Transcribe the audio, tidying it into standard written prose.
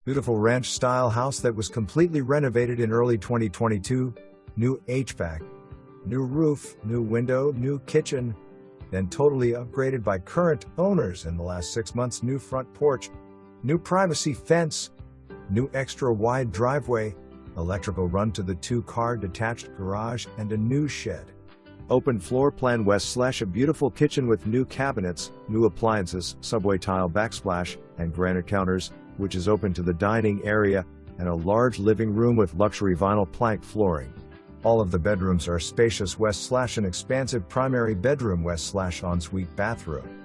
Beautiful ranch-style house that was completely renovated in early 2022. New HVAC, new roof, new window, new kitchen, then totally upgraded by current owners in the last 6 months. New front porch, new privacy fence, new extra wide driveway, electrical run to the 2-car detached garage, and a new shed. Open floor plan west/ a beautiful kitchen with new cabinets, new appliances, subway tile backsplash, and granite counters, which is open to the dining area, and a large living room with luxury vinyl plank flooring. All of the bedrooms are spacious west/ an expansive primary bedroom west/ ensuite bathroom.